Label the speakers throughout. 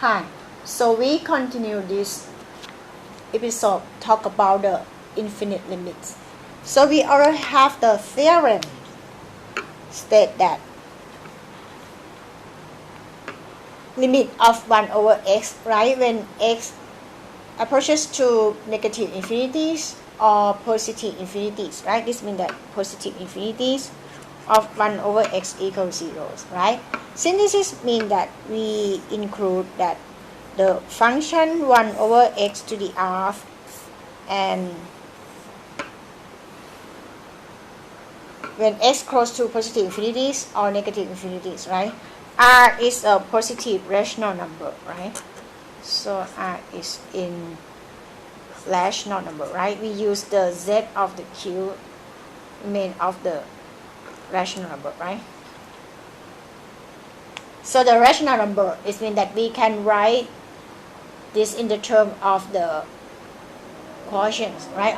Speaker 1: Hi, so we continue this episode talk about the infinite limits. So we already have the theorem state that limit of 1 over x, right, when x approaches to negative infinities or positive infinities, right? This means that positive infinities of 1 over x equals 0, right? Synthesis means that we include that the function 1 over x to the r and when x close to positive infinities or negative infinities, right? R is a positive rational number, right? So R is in rational number, right? We use the z of the q main of the rational number, right? So the rational number is mean that we can write this in the term of the quotients, right?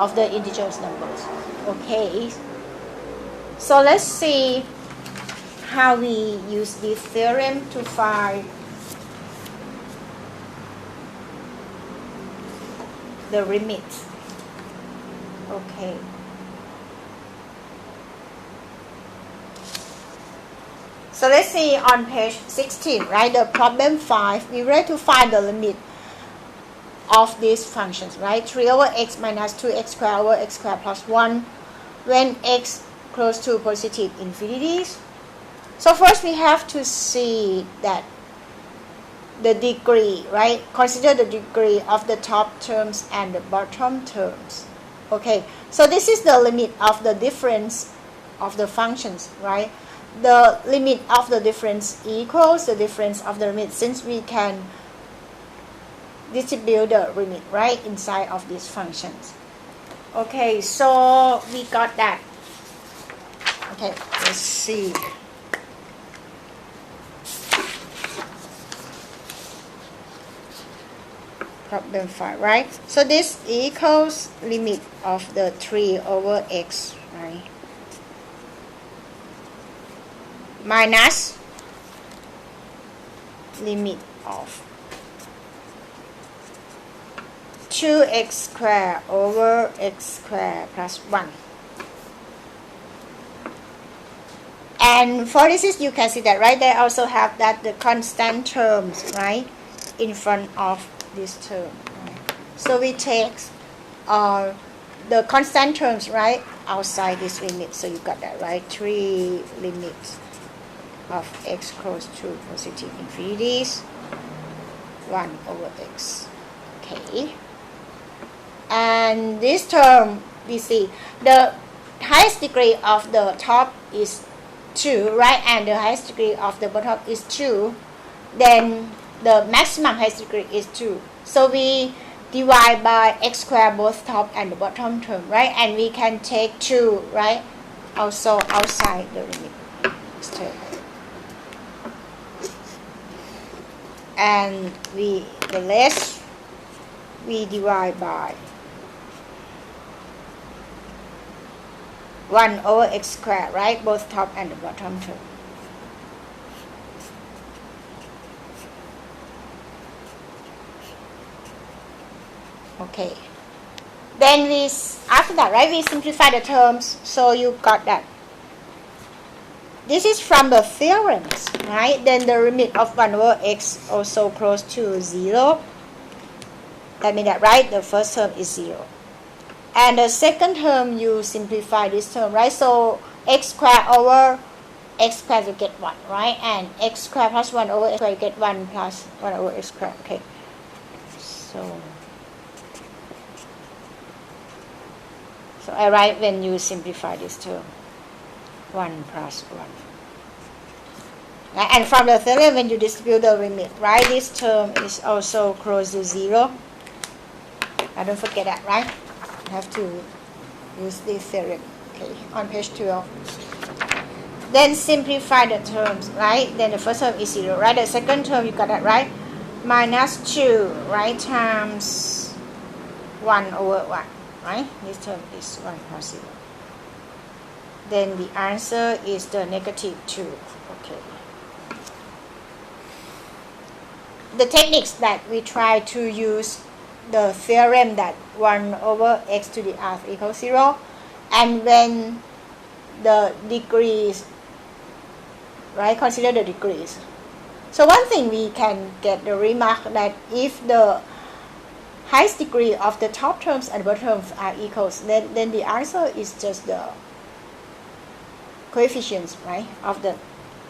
Speaker 1: Of the integers numbers. Okay. So let's see how we use this theorem to find the limit. Okay. So let's see on page 16, right? The problem 5, we ready to find the limit of these functions, right? 3 over x minus 2x squared over x squared plus 1 when x close to positive infinities. So first we have to see that the degree, right? Consider the degree of the top terms and the bottom terms. Okay, so this is the limit of the difference of the functions, right? The limit of the difference equals the difference of the limit, since we can distribute the limit, right, inside of these functions. Okay, so we got that. Okay, let's see. Problem 5, right? So this equals limit of the 3 over x, right? Minus limit of 2x squared over x squared plus 1. And for this, you can see that, right? They also have that the constant terms, right, in front of this term. Right? So we take the constant terms, right, outside this limit. So you got that, right? 3 limits of x close to positive infinities, 1 over x. Okay. And this term, we see the highest degree of the top is 2, right? And the highest degree of the bottom is 2. Then the maximum highest degree is 2. So we divide by x squared both top and the bottom term, right? And we can take 2, right, also outside the limit term. And the rest we divide by 1 over x squared, right, both top and the bottom term. Okay. Then after that, right, we simplify the terms. So you got that. This is from the theorems, right? Then the limit of 1 over x also close to 0. That means that, right, the first term is 0. And the second term, you simplify this term, right? So x squared over x squared, you get 1, right? And x squared plus 1 over x squared, you get 1 plus 1 over x squared. Okay. So I write when you simplify this term, 1 plus 1. And from the theorem, when you distribute the limit, right, this term is also close to 0. Don't forget that, right? You have to use this theorem. Okay, on page 12. Then simplify the terms, right? Then the first term is 0, right? The second term, you got that, right? Minus 2, right, times 1 over 1, right? This term is 1 plus 0. Then the answer is the negative 2. Okay. the techniques that we try to use the theorem that 1 over x to the r equals 0, and when the degrees, right, consider the degrees. So one thing we can get the remark that if the highest degree of the top terms and bottom terms are equals, then the answer is just the coefficients, right, of the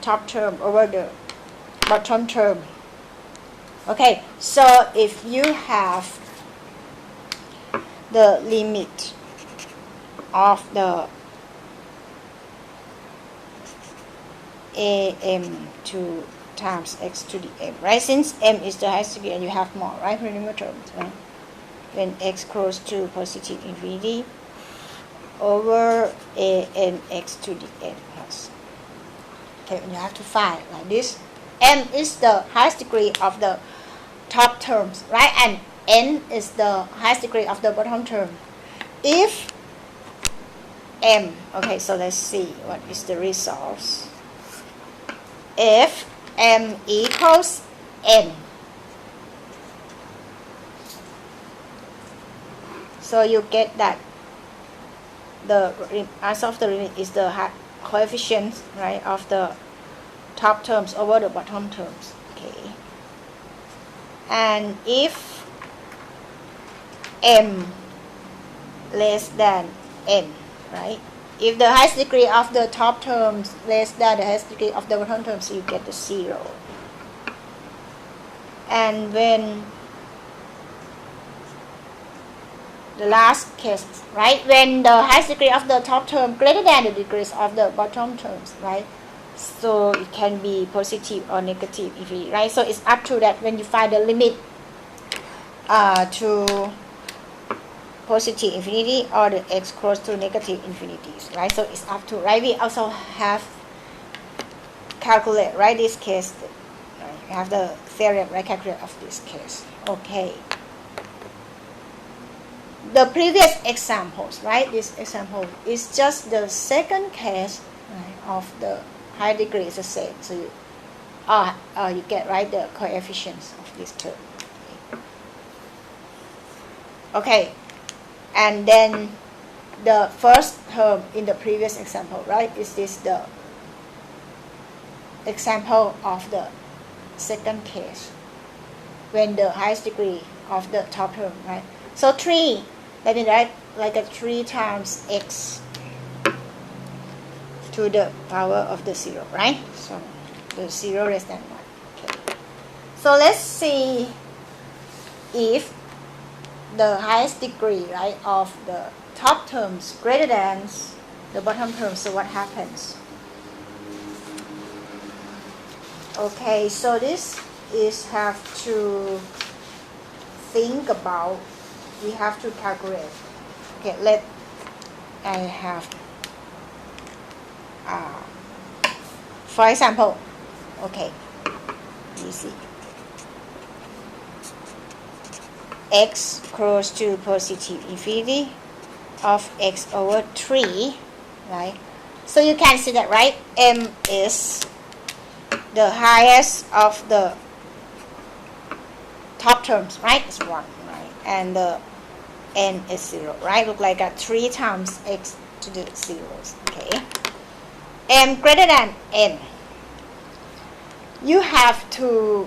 Speaker 1: top term over the bottom term. Okay, so if you have the limit of the am to times x to the m, right? Since m is the highest degree and you have more, right, polynomial terms, right? When x close to positive infinity over an x to the n plus. Okay, you have to find like this. M is the highest degree of the top terms, right? And n is the highest degree of the bottom term. If m, okay, so let's see what is the results. If m equals n, so you get that the answer of the limit is the coefficient, right, of the top terms over the bottom terms. Okay, and if m less than n, right, if the highest degree of the top terms less than the highest degree of the bottom terms, you get the 0. And when the last case, right, when the highest degree of the top term greater than the degrees of the bottom terms, right, so it can be positive or negative infinity, right? So it's up to that when you find the limit to positive infinity or the x close to negative infinities, right? So it's up to, right? We also have calculate, right, this case, right? We have the theorem, right, calculate of this case. Okay. The previous examples, right, this example is just the second case, right, of the high degree is the same. So you get, right, the coefficients of this term. Okay. And then the first term in the previous example, right, is this the example of the second case when the highest degree of the top term, right? So 3, that means, right, like a 3 times x to the power of the 0, right? So the 0 less than 1. Okay. So let's see if the highest degree, right, of the top terms greater than the bottom terms, so what happens? Okay, so this is have to think about, we have to calculate. Okay, I have for example, okay, you see x close to positive infinity of x over 3, right? So you can see that, right, m is the highest of the top terms, right, is 1, right, and the n is 0, right, look like a 3 times x to the 0s. Okay, m greater than n, you have to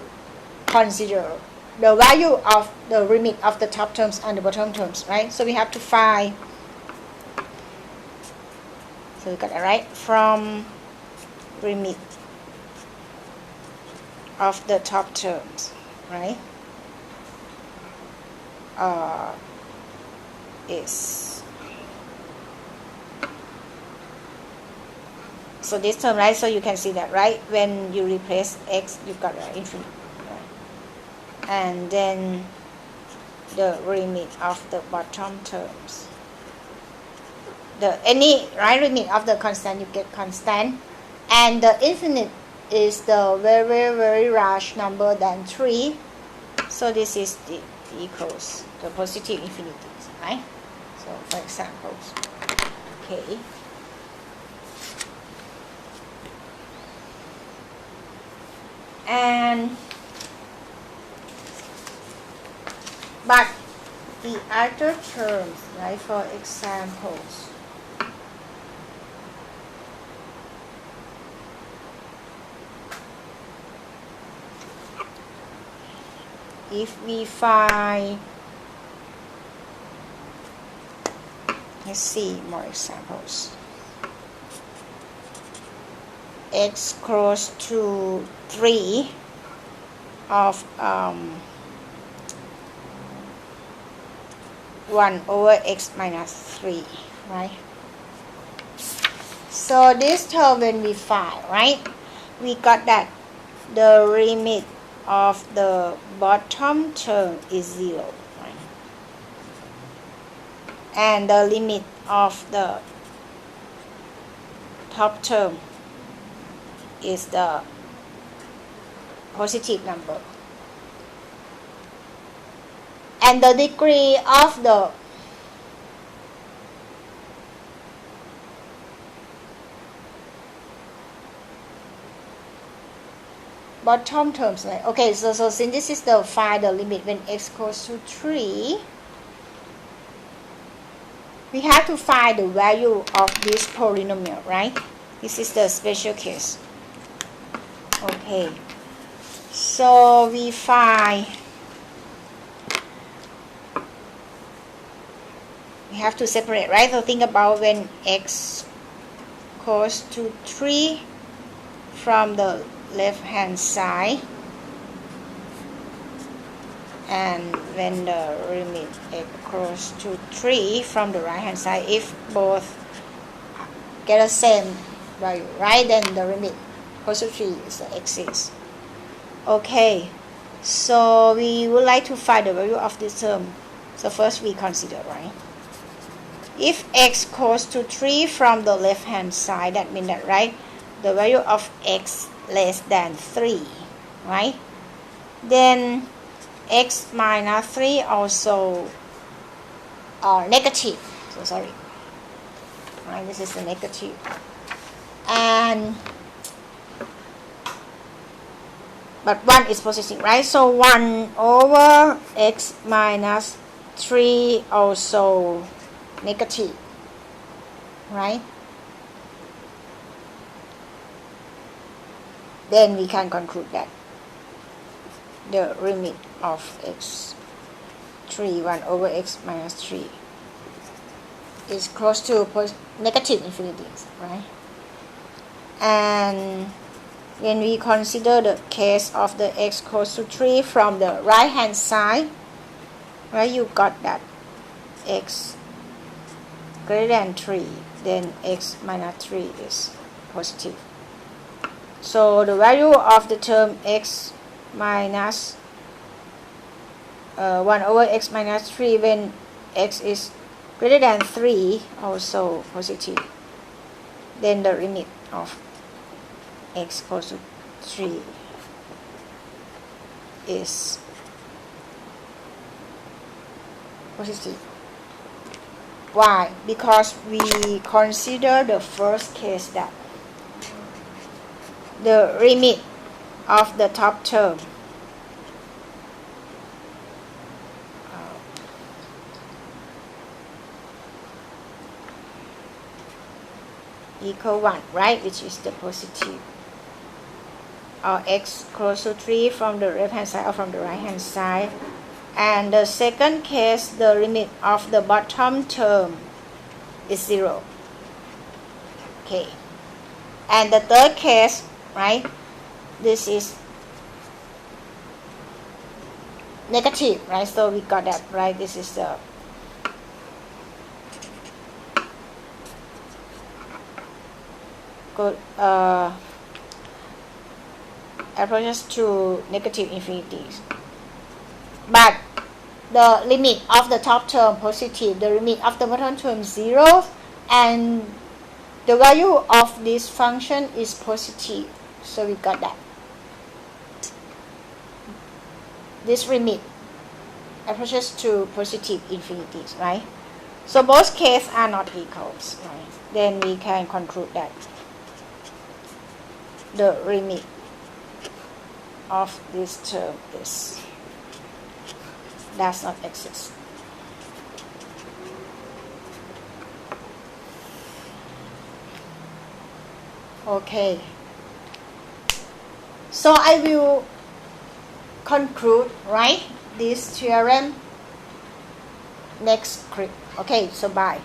Speaker 1: consider the value of the limit of the top terms and the bottom terms, right? So we have to find, so we got it, right, from limit of the top terms, right, is, so this term, right, so you can see that, right, when you replace x, you got an infinite, right? And then the limit of the bottom terms, the any, right, limit of the constant, you get constant, and the infinite is the very, very, very large number than 3, so this is the equals the positive infinities, right? So for examples, okay, and But the other terms, right, for examples, if we find, let's see more examples. X close to 3 of 1 over x minus 3, right? So this term when we find, right, we got that the limit of the bottom term is 0, right? And the limit of the top term is the positive number. And the degree of the bottom terms, right? Okay, so since this is the find the limit when x goes to 3, we have to find the value of this polynomial, right? This is the special case. Okay, so we find, we have to separate, right? So think about when x goes to 3 from the left hand side, and when the limit x goes to 3 from the right hand side, if both get the same value, right, then the limit goes to 3 is the axis. Okay, so we would like to find the value of this term. So first we consider, right, if x goes to 3 from the left hand side, that means that, right, the value of x less than 3, right? Then x minus 3 also negative. So sorry, right? This is the negative, and but 1 is positive, right? So 1 over x minus 3 also negative, right? Then we can conclude that the limit of x 3, 1 over x minus 3 is close to negative infinity, right? And when we consider the case of the x goes to 3 from the right hand side, right, you got that x greater than 3, then x minus 3 is positive. So the value of the term x minus 1 over x minus 3 when x is greater than 3 also positive. Then the limit of x goes to 3 is positive. Why? Because we consider the first case that the limit of the top term equal 1, right, which is the positive, or x close to 3 from the left hand side or from the right hand side. And the second case, the limit of the bottom term is 0. Okay. And the third case, right, this is negative, right? So we got that, right? This is the good approaches to negative infinities. But the limit of the top term positive, the limit of the bottom term 0, and the value of this function is positive. So we got that. This limit approaches to positive infinities, right? So both cases are not equals, right? Then we can conclude that the limit of this term is does not exist. Okay, so I will conclude, right, this theorem next clip. Okay, so bye.